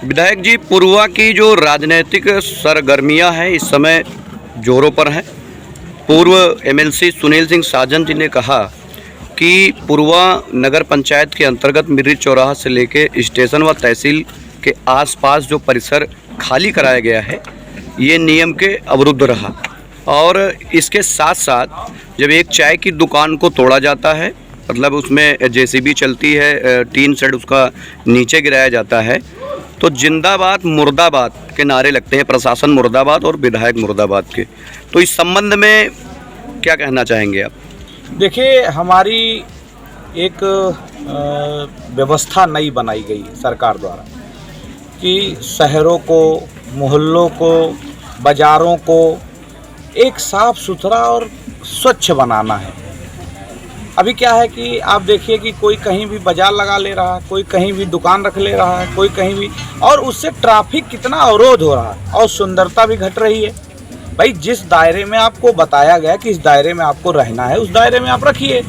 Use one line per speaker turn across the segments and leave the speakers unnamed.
विधायक जी, पुरवा की जो राजनीतिक सरगर्मियां हैं इस समय जोरों पर हैं। पूर्व एमएलसी सुनील सिंह साजन जी ने कहा कि पुरवा नगर पंचायत के अंतर्गत मिर्री चौराहा से लेके स्टेशन व तहसील के आसपास जो परिसर खाली कराया गया है ये नियम के अवरुद्ध रहा। और इसके साथ साथ जब एक चाय की दुकान को तोड़ा जाता है, मतलब उसमें जेसीबी चलती है, टीन शेड उसका नीचे गिराया जाता है, तो जिंदाबाद मुर्दाबाद के नारे लगते हैं, प्रशासन मुर्दाबाद और विधायक मुर्दाबाद के। तो इस संबंध में क्या कहना चाहेंगे आप?
देखिए, हमारी एक व्यवस्था नई बनाई गई सरकार द्वारा कि शहरों को, मोहल्लों को, बाज़ारों को एक साफ़ सुथरा और स्वच्छ बनाना है। अभी क्या है कि आप देखिए कि कोई कहीं भी बाजार लगा ले रहा है, कोई कहीं भी दुकान रख ले रहा है, कोई कहीं भी, और उससे ट्रैफिक कितना अवरोध हो रहा है और सुंदरता भी घट रही है। भाई, जिस दायरे में आपको बताया गया कि इस दायरे में आपको रहना है, उस दायरे में आप रखिए।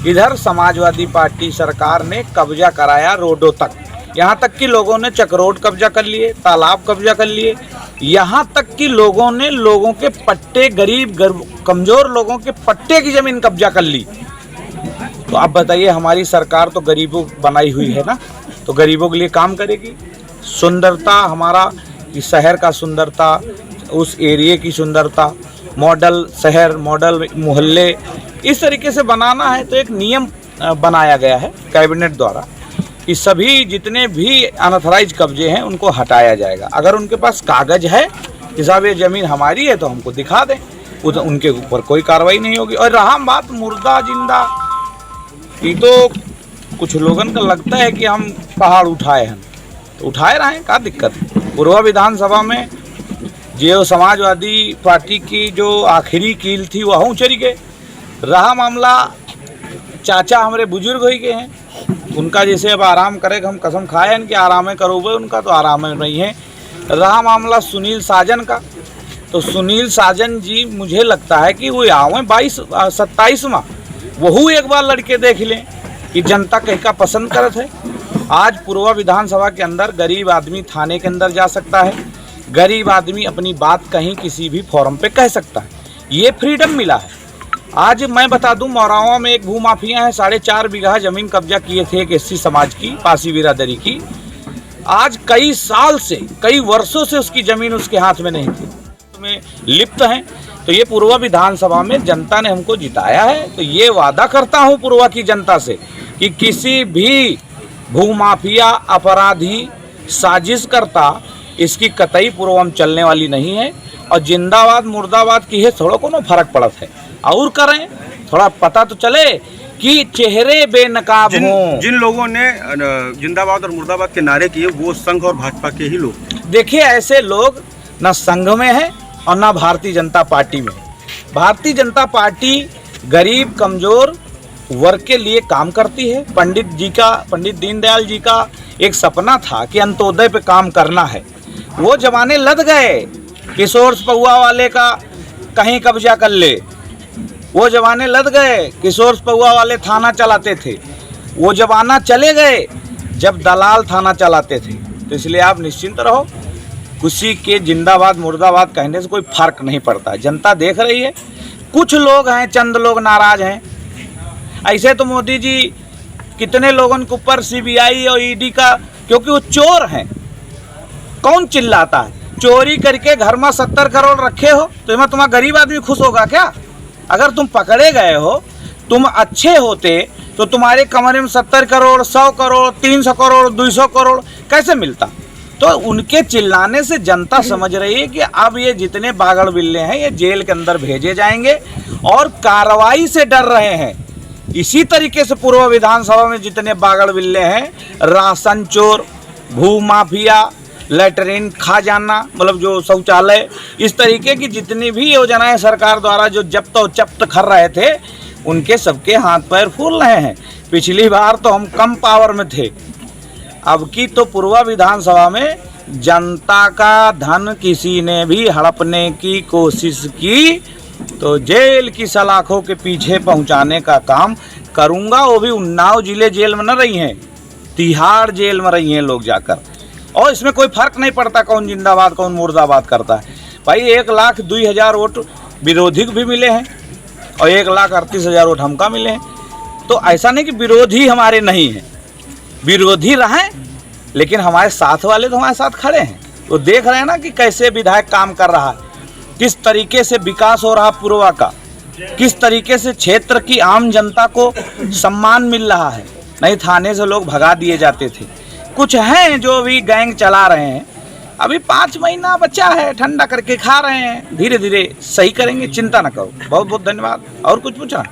इधर समाजवादी पार्टी सरकार ने कब्जा कराया रोडों तक, यहाँ तक कि लोगों ने चक्रोड कब्जा कर लिए, तालाब कब्जा कर लिए, यहाँ तक कि लोगों ने लोगों के पट्टे, गरीब कमज़ोर लोगों के पट्टे की ज़मीन कब्जा कर ली। तो आप बताइए, हमारी सरकार तो गरीबों बनाई हुई है ना, तो गरीबों के लिए काम करेगी। सुंदरता हमारा, इस शहर का सुंदरता, उस एरिए की सुंदरता, मॉडल शहर, मॉडल मोहल्ले इस तरीके से बनाना है। तो एक नियम बनाया गया है कैबिनेट द्वारा कि सभी जितने भी अनऑथराइज कब्जे हैं उनको हटाया जाएगा। अगर उनके पास कागज़ है कि साहब ये ज़मीन हमारी है तो हमको दिखा दें, उनके ऊपर कोई कार्रवाई नहीं होगी। और रहा बात मुर्दा जिंदा, ये तो कुछ लोगों का लगता है कि हम पहाड़ उठाए हैं, तो उठाए रहे हैं, क्या दिक्कत है। पूर्वा विधानसभा में जो समाजवादी पार्टी की जो आखिरी कील थी वह उचरी गए। रहा मामला, चाचा हमारे बुजुर्ग हो गए हैं, उनका जैसे अब आराम करेगा, हम कसम खाए हैं कि आराम करोगे, उनका तो आराम नहीं है। रहा मामला सुनील साजन का, तो सुनील साजन जी मुझे लगता है कि वो आवे 27वां वहू एक बार लड़के देख लें कि जनता कहीं का पसंद करत है। आज पूर्वा विधानसभा के अंदर गरीब आदमी थाने के अंदर जा सकता है, गरीब आदमी अपनी बात कहीं किसी भी फोरम पे कह सकता है, ये फ्रीडम मिला है। आज मैं बता दूं, मौरावा में एक भूमाफिया है, 4.5 बीघा ज़मीन कब्जा किए थे एक एससी समाज की, पासी बिरादरी की। आज कई साल से, कई वर्षों से उसकी ज़मीन उसके हाथ में नहीं थी, में लिप्त हैं। तो ये पूर्वा विधानसभा में जनता ने हमको जिताया है, तो ये वादा करता हूँ पूर्वा की जनता से कि किसी भी भूमाफिया, अपराधी, साजिश करता, इसकी कतई पूर्वा में चलने वाली नहीं है। और जिंदाबाद मुर्दाबाद की है थोड़ा कोनो फर्क पड़त है, और करें थोड़ा पता तो चले कि चेहरे बेनकाब हों।
जिन लोगों ने जिंदाबाद और मुर्दाबाद के नारे किए वो संघ और भाजपा के ही लोग।
देखिए, ऐसे लोग ना संघ में है और ना भारतीय जनता पार्टी में। भारतीय जनता पार्टी गरीब कमजोर वर्ग के लिए काम करती है। पंडित दीनदयाल जी का एक सपना था कि अंत्योदय पे काम करना है। वो जमाने लद गए, किशोर पौआ वाले का कहीं कब्जा कर ले, वो जमाने लद गए, किशोर पौआ वाले थाना चलाते थे, वो जमाना चले गए जब दलाल थाना चलाते थे। तो इसलिए आप निश्चिंत रहो, किसी के जिंदाबाद मुर्दाबाद कहने से कोई फर्क नहीं पड़ता। जनता देख रही है, कुछ लोग हैं, चंद लोग नाराज हैं। ऐसे तो मोदी जी कितने लोगों के ऊपर सीबीआई और ईडी का, क्योंकि वो चोर हैं, कौन चिल्लाता है? चोरी करके घर में 70 करोड़ रखे हो तो इसमें तुम्हारा गरीब आदमी खुश होगा क्या? अगर तुम पकड़े गए हो, तुम अच्छे होते तो तुम्हारे कमरे में 70 करोड़, 100 करोड़, 300 करोड़, 200 करोड़ कैसे मिलता? तो उनके चिल्लाने से जनता समझ रही है कि अब ये जितने बागड़ बिल्ले हैं ये जेल के अंदर भेजे जाएंगे और कार्रवाई से डर रहे हैं। इसी तरीके से पूर्व विधानसभा में जितने बागड़ बिल्ले हैं, राशन चोर, भूमाफिया, लैटरिन खा जाना, मतलब जो शौचालय, इस तरीके की जितनी भी योजनाएं सरकार द्वारा जो जब्त कर रहे थे, उनके सबके हाथ पैर फूल रहे हैं। पिछली बार तो हम कम पावर में थे, अब की तो पूर्वा विधानसभा में जनता का धन किसी ने भी हड़पने की कोशिश की तो जेल की सलाखों के पीछे पहुंचाने का काम करूंगा। वो भी उन्नाव जिले जेल में न रही हैं, तिहाड़ जेल में रही हैं लोग जाकर। और इसमें कोई फर्क नहीं पड़ता कौन जिंदाबाद कौन मुर्दाबाद करता है। भाई 1,02,000 वोट विरोधी को भी मिले हैं और 1,38,000 वोट हमका मिले हैं। तो ऐसा नहीं कि विरोधी हमारे नहीं हैं, विरोधी रहें लेकिन हमारे साथ वाले तो हमारे साथ खड़े हैं। तो देख रहे हैं ना कि कैसे विधायक काम कर रहा है, किस तरीके से विकास हो रहा पूर्वा का, किस तरीके से क्षेत्र की आम जनता को सम्मान मिल रहा है। नहीं थाने से लोग भगा दिए जाते थे। कुछ हैं जो भी गैंग चला रहे हैं, अभी 5 महीना बचा है, ठंडा करके खा रहे हैं, धीरे धीरे सही करेंगे, चिंता न करो। बहुत बहुत धन्यवाद। और कुछ पूछा?